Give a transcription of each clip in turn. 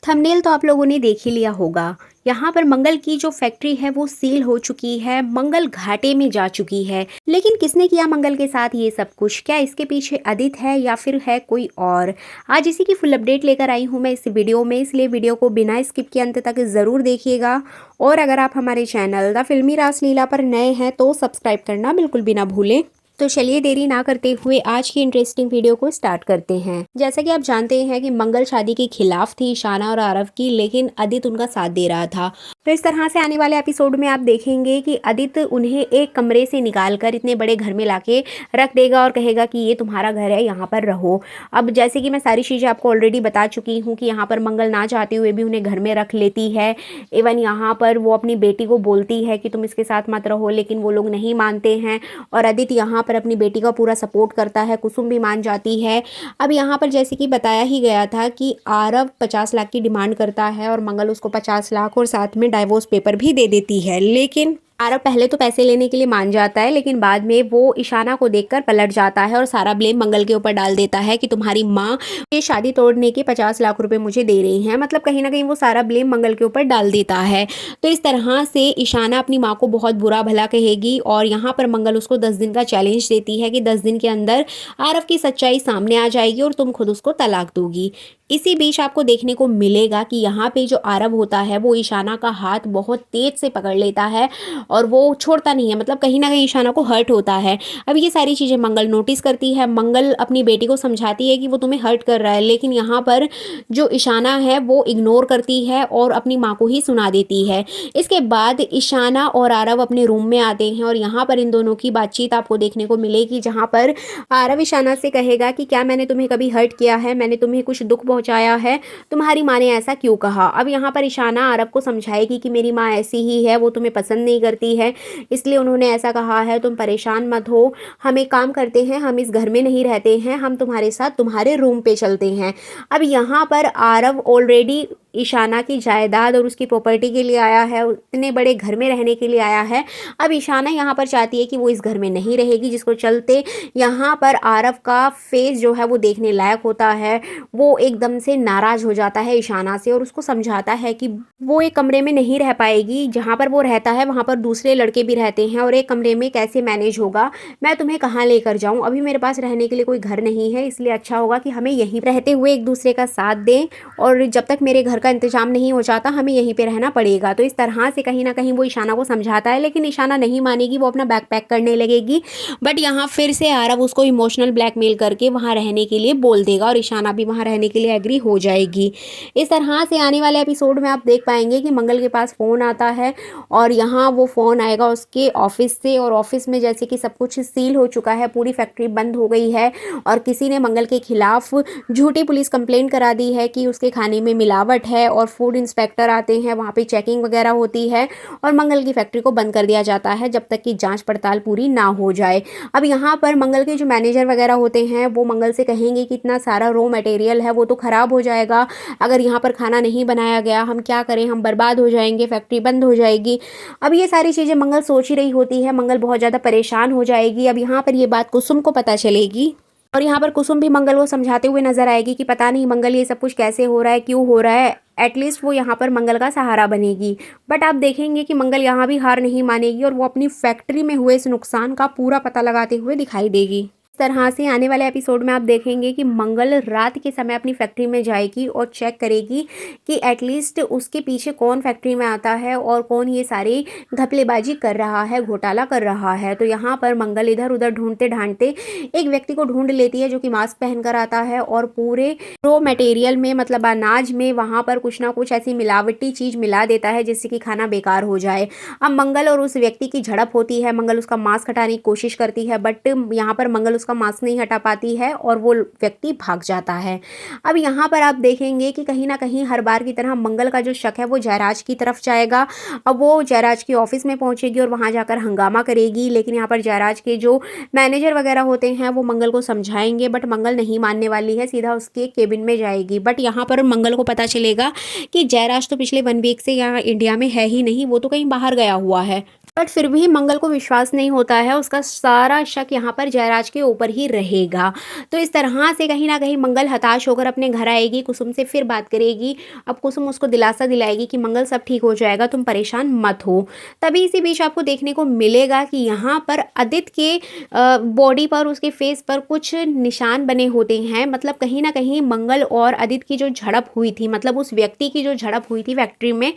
Thumbnail तो आप लोगों ने देख ही लिया होगा। यहाँ पर मंगल की जो फैक्ट्री है वो सील हो चुकी है, मंगल घाटे में जा चुकी है। लेकिन किसने किया मंगल के साथ ये सब कुछ? क्या इसके पीछे अदित है या फिर है कोई और? आज इसी की फुल अपडेट लेकर आई हूँ मैं इस वीडियो में, इसलिए वीडियो को बिना स्किप के अंत तक ज़रूर देखिएगा। और अगर आप हमारे चैनल द फिल्मी रासलीला पर नए हैं तो सब्सक्राइब करना बिल्कुल भी ना भूलें। तो चलिए देरी ना करते हुए आज की इंटरेस्टिंग वीडियो को स्टार्ट करते हैं। जैसा कि आप जानते हैं कि मंगल शादी के खिलाफ थी ईशाना और आरव की, लेकिन अदित उनका साथ दे रहा था। तो इस तरह से आने वाले एपिसोड में आप देखेंगे कि अदित उन्हें एक कमरे से निकालकर इतने बड़े घर में लाके रख देगा और कहेगा कि ये तुम्हारा घर है, यहाँ पर रहो। अब जैसे कि मैं सारी चीज़ें आपको ऑलरेडी बता चुकी हूँ कि यहाँ पर मंगल ना चाहते हुए भी उन्हें घर में रख लेती है। इवन यहाँ पर वो अपनी बेटी को बोलती है कि तुम इसके साथ मत रहो, लेकिन वो लोग नहीं मानते हैं और अदित यहाँ पर अपनी बेटी का पूरा सपोर्ट करता है। कुसुम भी मान जाती है। अब यहाँ पर जैसे कि बताया ही गया था कि आरव 50 लाख की डिमांड करता है और मंगल उसको 50 लाख और साथ में डाइवोर्स पेपर भी दे देती है। लेकिन आरव पहले तो पैसे लेने के लिए मान जाता है, लेकिन बाद में वो ईशाना को देखकर पलट जाता है और सारा ब्लेम मंगल के ऊपर डाल देता है कि तुम्हारी माँ ये शादी तोड़ने के 50 लाख रुपए मुझे दे रही हैं। मतलब कहीं ना कहीं वो सारा ब्लेम मंगल के ऊपर डाल देता है। तो इस तरह से ईशाना अपनी माँ को बहुत बुरा भला कहेगी और यहाँ पर मंगल उसको 10 दिन का चैलेंज देती है कि 10 दिन के अंदर आरव की सच्चाई सामने आ जाएगी और तुम खुद उसको तलाक दोगी। इसी बीच आपको देखने को मिलेगा कि यहाँ पे जो आरव होता है वो ईशाना का हाथ बहुत तेज से पकड़ लेता है और वो छोड़ता नहीं है। मतलब कहीं ना कहीं ईशाना को हर्ट होता है। अब ये सारी चीज़ें मंगल नोटिस करती है। मंगल अपनी बेटी को समझाती है कि वो तुम्हें हर्ट कर रहा है, लेकिन यहाँ पर जो ईशाना है वो इग्नोर करती है और अपनी माँ को ही सुना देती है। इसके बाद ईशाना और आरव अपने रूम में आते हैं और यहाँ पर इन दोनों की बातचीत आपको देखने को मिलेगी, जहाँ पर आरव ईशाना से कहेगा कि क्या मैंने तुम्हें कभी हर्ट किया है, मैंने तुम्हें कुछ दुख पहुंचाया है, तुम्हारी माँ ने ऐसा क्यों कहा। अब यहाँ पर ईशाना आरव को समझाएगी कि मेरी माँ ऐसी ही है, वो तुम्हें पसंद नहीं करती है, इसलिए उन्होंने ऐसा कहा है, तुम परेशान मत हो। हम एक काम करते हैं, हम इस घर में नहीं रहते हैं, हम तुम्हारे साथ तुम्हारे रूम पे चलते हैं। अब यहाँ पर आरव ऑलरेडी ईशाना की जायदाद और उसकी प्रॉपर्टी के लिए आया है, इतने बड़े घर में रहने के लिए आया है। अब ईशाना यहाँ पर चाहती है कि वो इस घर में नहीं रहेगी, जिसको चलते यहाँ पर आरव का फेस जो है वो देखने लायक होता है। वो एकदम से नाराज हो जाता है ईशाना से और उसको समझाता है कि वो एक कमरे में नहीं रह पाएगी, जहाँ पर वो रहता है वहाँ पर दूसरे लड़के भी रहते हैं और एक कमरे में कैसे मैनेज होगा, मैं तुम्हें कहाँ लेकर जाऊँ। अभी मेरे पास रहने के लिए कोई घर नहीं है, इसलिए अच्छा होगा कि हमें यहीं रहते हुए एक दूसरे का साथ दें और जब तक मेरे घर का इंतजाम नहीं हो जाता हमें यहीं पे रहना पड़ेगा। तो इस तरह से कहीं ना कहीं वो ईशाना को समझाता है, लेकिन ईशाना नहीं मानेगी, वो अपना बैग पैक करने लगेगी। बट यहाँ फिर से आरव उसको इमोशनल ब्लैकमेल करके वहाँ रहने के लिए बोल देगा और ईशाना भी वहाँ रहने के लिए एग्री हो जाएगी। इस तरह से आने वाले एपिसोड में आप देख पाएंगे कि मंगल के पास फ़ोन आता है और यहाँ वो फ़ोन आएगा उसके ऑफिस से और ऑफिस में जैसे कि सब कुछ सील हो चुका है, पूरी फैक्ट्री बंद हो गई है और किसी ने मंगल के खिलाफ झूठी पुलिस कंप्लेंट करा दी है कि उसके खाने में मिलावट है और फूड इंस्पेक्टर आते हैं, वहाँ पे चेकिंग वगैरह होती है और मंगल की फैक्ट्री को बंद कर दिया जाता है जब तक कि जांच पड़ताल पूरी ना हो जाए। अब यहाँ पर मंगल के जो मैनेजर वगैरह होते हैं वो मंगल से कहेंगे कि इतना सारा रॉ मटेरियल है वो तो ख़राब हो जाएगा, अगर यहाँ पर खाना नहीं बनाया गया हम क्या करें, हम बर्बाद हो जाएंगे, फैक्ट्री बंद हो जाएगी। अब ये सारी चीज़ें मंगल सोच ही रही होती है, मंगल बहुत ज़्यादा परेशान हो जाएगी। अब यहाँ पर ये बात कुसुम को पता चलेगी और यहाँ पर कुसुम भी मंगल को समझाते हुए नजर आएगी कि पता नहीं मंगल ये सब कुछ कैसे हो रहा है, क्यों हो रहा है। एटलीस्ट वो यहाँ पर मंगल का सहारा बनेगी। बट आप देखेंगे कि मंगल यहाँ भी हार नहीं मानेगी और वो अपनी फैक्ट्री में हुए इस नुकसान का पूरा पता लगाते हुए दिखाई देगी। इस तरह से आने वाले एपिसोड में आप देखेंगे कि मंगल रात के समय अपनी फैक्ट्री में जाएगी और चेक करेगी कि एटलीस्ट उसके पीछे कौन फैक्ट्री में आता है और कौन ये सारी घपलेबाजी कर रहा है, घोटाला कर रहा है। तो यहाँ पर मंगल इधर उधर ढूंढते ढांढते एक व्यक्ति को ढूंढ लेती है जो कि मास्क पहनकर आता है और पूरे रॉ मटेरियल में मतलब अनाज में वहाँ पर कुछ ना कुछ ऐसी मिलावटी चीज़ मिला देता है जिससे कि खाना बेकार हो जाए। अब मंगल और उस व्यक्ति की झड़प होती है, मंगल उसका मास्क हटाने की कोशिश करती है बट यहाँ पर मंगल उसका मास्क नहीं हटा पाती है और वो व्यक्ति भाग जाता है। अब यहाँ पर आप देखेंगे कि कहीं ना कहीं हर बार की तरह मंगल का जो शक है वो जयराज की तरफ जाएगा। अब वो जयराज के ऑफिस में पहुंचेगी और वहां जाकर हंगामा करेगी, लेकिन यहाँ पर जयराज के जो मैनेजर वगैरह होते हैं वो मंगल को समझाएंगे बट मंगल नहीं मानने वाली है, सीधा उसके केबिन में जाएगी। बट यहाँ पर मंगल को पता चलेगा कि जयराज तो पिछले 1 वीक से यहाँ इंडिया में है ही नहीं, वो तो कहीं बाहर गया हुआ है। बट फिर भी मंगल को विश्वास नहीं होता है, उसका सारा शक यहाँ पर जयराज के ऊपर ही रहेगा। तो इस तरह से कहीं न कहीं मंगल हताश होकर अपने घर आएगी, कुसुम से फिर बात करेगी। अब कुसुम उसको दिलासा दिलाएगी कि मंगल सब ठीक हो जाएगा, तुम परेशान मत हो। तभी इसी बीच आपको देखने को मिलेगा कि यहाँ पर आदित्य के बॉडी पर, उसके फेस पर कुछ निशान बने होते हैं। मतलब कहीं न कहीं मंगल और आदित्य की जो झड़प हुई थी, मतलब उस व्यक्ति की जो झड़प हुई थी फैक्ट्री में,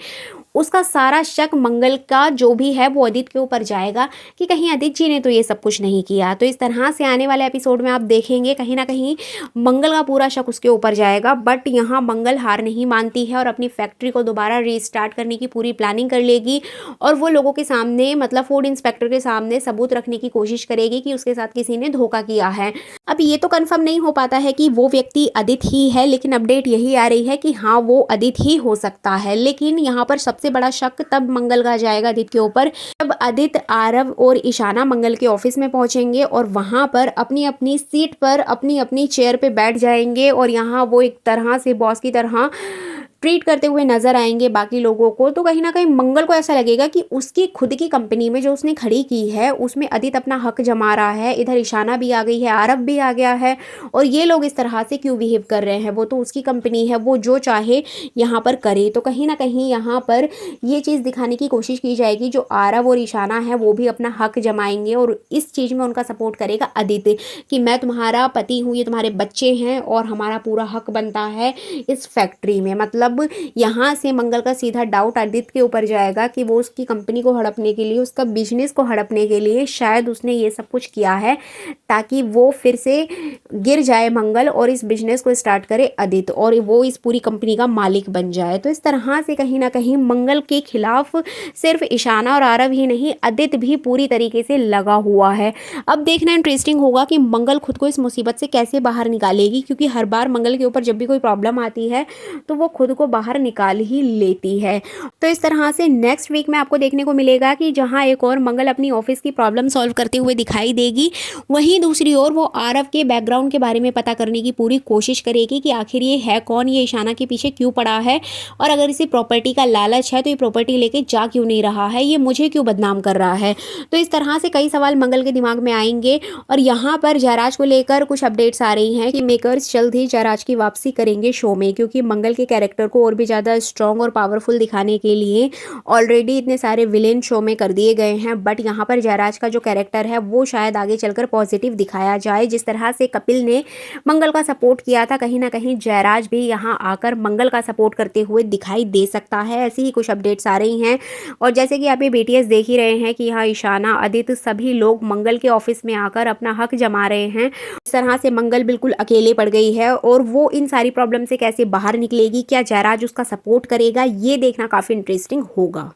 उसका सारा शक मंगल का जो भी है वो आदित्य के ऊपर जाएगा कि कहीं आदित्य जी ने तो ये सब कुछ नहीं किया। तो इस तरह से आने वाले एपिसोड में आप देखेंगे कहीं ना कहीं मंगल का पूरा शक उसके ऊपर जाएगा। बट यहाँ मंगल हार नहीं मानती है और अपनी फैक्ट्री को दोबारा रीस्टार्ट करने की पूरी प्लानिंग कर लेगी और वो लोगों के सामने, मतलब फूड इंस्पेक्टर के सामने सबूत रखने की कोशिश करेगी कि उसके साथ किसी ने धोखा किया है। अब ये तो कंफर्म नहीं हो पाता है कि वो व्यक्ति आदित्य ही है, लेकिन अपडेट यही आ रही है कि हाँ वो आदित्य ही हो सकता है। लेकिन यहाँ पर सबसे बड़ा शक तब मंगल का जाएगा आदित्य के ऊपर जब आदित्य, आरव और ईशाना मंगल के ऑफिस में पहुंचेंगे और वहां पर अपनी अपनी सीट पर, अपनी अपनी चेयर पे बैठ जाएंगे और यहाँ वो एक तरह से बॉस की तरह ट्रीट करते हुए नजर आएंगे बाकी लोगों को। तो कहीं ना कहीं मंगल को ऐसा लगेगा कि उसकी खुद की कंपनी में जो उसने खड़ी की है उसमें आदित्य अपना हक जमा रहा है, इधर ईशाना भी आ गई है, आरव भी आ गया है, और ये लोग इस तरह से क्यों बिहेव कर रहे हैं। वो तो उसकी कंपनी है, वो जो चाहे यहाँ पर करे। तो कहीं ना कहीं यहाँ पर ये चीज़ दिखाने की कोशिश की जाएगी, जो आरव और ईशाना है वो भी अपना हक जमाएंगे और इस चीज़ में उनका सपोर्ट करेगा आदित्य कि मैं तुम्हारा पति हूँ, ये तुम्हारे बच्चे हैं और हमारा पूरा हक बनता है इस फैक्ट्री में। मतलब यहाँ से मंगल का सीधा डाउट आदित्य के ऊपर जाएगा कि वो उसकी कंपनी को हड़पने के लिए, उसका बिजनेस को हड़पने के लिए शायद उसने ये सब कुछ किया है ताकि वो फिर से गिर जाए मंगल और इस बिजनेस को स्टार्ट करे आदित्य और वो इस पूरी कंपनी का मालिक बन जाए। तो इस तरह से कहीं ना कहीं मंगल के खिलाफ सिर्फ ईशाना और आरव ही नहीं, आदित्य भी पूरी तरीके से लगा हुआ है। अब देखना इंटरेस्टिंग होगा कि मंगल खुद को इस मुसीबत से कैसे बाहर निकालेगी, क्योंकि हर बार मंगल के ऊपर जब भी कोई प्रॉब्लम आती है तो वो खुद को बाहर निकाल ही लेती है। तो इस तरह से नेक्स्ट वीक में आपको देखने को मिलेगा कि जहां एक और मंगल अपनी ऑफिस की प्रॉब्लम सॉल्व करते हुए दिखाई देगी, वहीं दूसरी ओर वो आरव के बैकग्राउंड के बारे में पता करने की पूरी कोशिश करेगी कि आखिर ये है कौन, ये ईशाना के पीछे क्यों पड़ा है, और अगर इसे प्रॉपर्टी का लालच है तो ये प्रॉपर्टी लेके जा क्यों नहीं रहा है, ये मुझे क्यों बदनाम कर रहा है। तो इस तरह से कई सवाल मंगल के दिमाग में आएंगे। और यहाँ पर जयराज को लेकर कुछ अपडेट्स आ रही हैं कि मेकर्स जल्द ही जयराज की वापसी करेंगे शो में, क्योंकि मंगल के कैरेक्टर को और भी ज़्यादा स्ट्रॉन्ग और पावरफुल दिखाने के लिए ऑलरेडी इतने सारे विलेन शो में कर दिए गए हैं। बट यहाँ पर जयराज का जो कैरेक्टर है वो शायद आगे चलकर पॉजिटिव दिखाया जाए। जिस तरह से कपिल ने मंगल का सपोर्ट किया था, कहीं ना कहीं जयराज भी यहाँ आकर मंगल का सपोर्ट करते हुए दिखाई दे सकता है। ऐसी ही कुछ अपडेट्स आ रही हैं। और जैसे कि आप ये BTS देख ही रहे हैं कि यहाँ ईशाना, आदित्य सभी लोग मंगल के ऑफिस में आकर अपना हक जमा रहे हैं। इस तरह से मंगल बिल्कुल अकेले पड़ गई है और वो इन सारी प्रॉब्लम से कैसे बाहर निकलेगी, क्या जयराज उसका सपोर्ट करेगा, ये देखना काफ़ी इंटरेस्टिंग होगा।